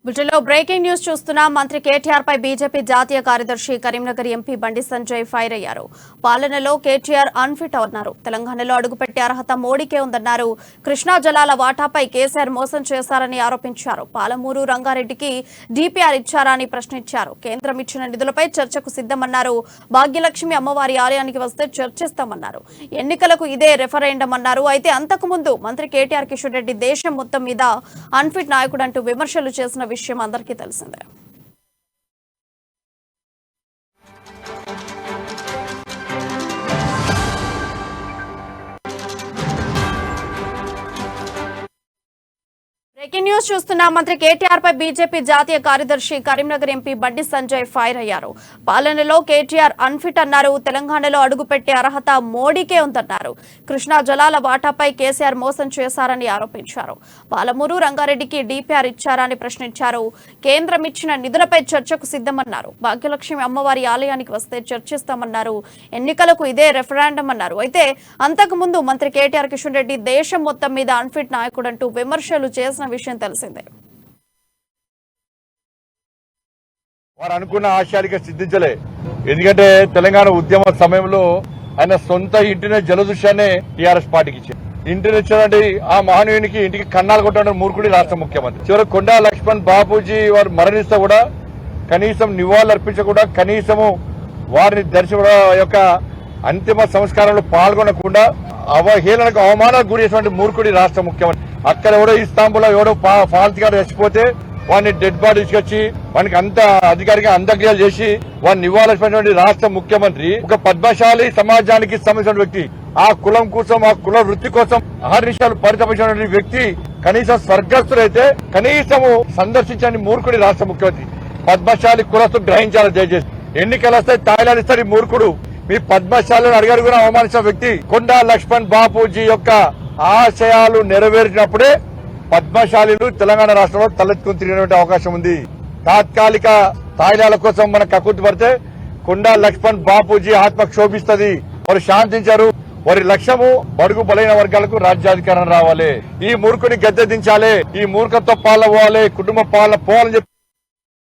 బులెటిన్లో breaking news చూస్తున్నాం. మంత్రి కేటీఆర్ పై బీజేపీ జాతీయ కార్యదర్శి కరీంనగర్ ఎంపీ బండి సంజయ్ ఫైర్ అయ్యారు. పాలనలో కేటీఆర్ అన్ఫిట్ అన్నారు. తెలంగాణలో అడుగుపెట్టే అర్హత మోడీకే ఉందన్నారు. కృష్ణా జలాల వాటాపై కేసీఆర్ మోసం చేశారని ఆరోపించారు. పాలమూరు రంగారెడ్డికి డీపీఆర్ ఇచ్చారా అని ప్రశ్నించారు. కేంద్రం ఇచ్చిన నిధులపై చర్చకు సిద్ధమన్నారు. భాగ్యలక్ష్మి అమ్మవారి ఆలయానికి వస్తే చర్చిస్తామన్నారు. ఎన్నికలకు ఇదే రెఫరెండం అన్నారు. అయితే అంతకుముందు మంత్రి కేటీఆర్ కిషన్ రెడ్డి దేశం మొత్తం మీద అన్ఫిట్ నాయకుడు అంటూ విమర్శలు చేసిన విషయం అందరికీ తెలిసిందే. బ్రేకింగ్ న్యూస్ చూస్తున్నా. మంత్రి కేటీఆర్ పై బీజేపీ జాతీయ కార్యదర్శి కరీంనగర్ ఎంపీ బండి సంజయ్ ఫైర్ అయ్యారు. పాలనలో కేటీఆర్ అన్ఫిట్ అన్నారు. తెలంగాణలో అడుగుపెట్టే అర్హత మోడీకే ఉందన్నారు. కృష్ణా జలాల వాటాపై కేసీఆర్ మోసం చేశారని ఆరోపించారు. పాలమూరు రంగారెడ్డికి డీపీఆర్ ఇచ్చారా అని ప్రశ్నించారు. కేంద్రం ఇచ్చిన నిధులపై చర్చకు సిద్ధమన్నారు. భాగ్యలక్ష్మి అమ్మవారి ఆలయానికి వస్తే చర్చిస్తామన్నారు. ఎన్నికలకు ఇదే రెఫరెండం అన్నారు. అయితే అంతకుముందు మంత్రి కేటీఆర్ కిషన్ రెడ్డి దేశం మొత్తం మీద అన్ఫిట్ నాయకుడు అంటూ విమర్శలు చేసిన విషయం తెలిసిందే. వారు అనుకున్న ఆశయానికి సిద్ధించలే. ఎందుకంటే తెలంగాణ ఉద్యమ సమయంలో ఆయన సొంత ఇంటినే జలదృశ్యాన్ని టీఆర్ఎస్ పార్టీకి ఇచ్చారు. ఇంటిని ఇచ్చినటువంటి ఆ మహనీయునికి ఇంటికి కన్నాలు కొట్టిన మూర్ఖుడి రాష్ట్ర ముఖ్యమంత్రి. చివరికి కొండా లక్ష్మణ్ బాపూజీ వారు మరణిస్తే కూడా కనీసం నివాళులు అర్పించకుండా, కనీసము వారిని దర్శన యొక్క అంతిమ సంస్కారంలో పాల్గొనకుండా అవహేళనకు అవమానాలకు గురి చేసినటువంటి మూర్ఖుడి రాష్ట్ర ముఖ్యమంత్రి. అక్కడ ఎవడో ఇస్తాంబుల్ ఎవడో ఫాల్త్ గారు చచ్చిపోతే వాడిని డెడ్ బాడీ తీసుకొచ్చి వానికి అంత అధికారిగా అంత్యక్రియలు చేసి వాడిని నివాళులైనటువంటి రాష్ట్ర ముఖ్యమంత్రి ఒక పద్మశాలి సమాజానికి సంబంధించిన వ్యక్తి. ఆ కులం కోసం, ఆ కుల వృత్తి కోసం అహర్నిశాలు పరితపించినటువంటి వ్యక్తి కనీసం స్వర్గస్థులైతే కనీసము సందర్శించని మూర్ఖుడి రాష్ట్ర ముఖ్యమంత్రి. పద్మశాలి కులస్తులు గ్రహించాలి దయచేసి. ఎన్నికలు వస్తే తాయిలాలు ఇస్తారు ఈ మూర్ఖుడు. మీ పద్మశాలను అడుగడుగునా అవమానించిన వ్యక్తి. కొండా లక్ష్మణ్ బాపూజీ యొక్క ఆశయాలు నెరవేర్చినప్పుడే పద్మశాలీలు తెలంగాణ రాష్ట్రంలో తలెత్తుకుని తిరిగినటువంటి అవకాశం ఉంది. తాత్కాలిక తాయిలాల కోసం మన కక్కుర్తి పడితే కొండా లక్ష్మణ్ బాపూజీ ఆత్మ క్షోభిస్తుంది. వారు శాంతించారు. వారి లక్ష్యము బడుగు బలైన వర్గాలకు రాజ్యాధికారం రావాలి. ఈ మూర్ఖుని గద్దె దించాలి. ఈ మూర్ఖత్వ పాలన పోవాలి, కుటుంబ పాలన పోవాలని చెప్పి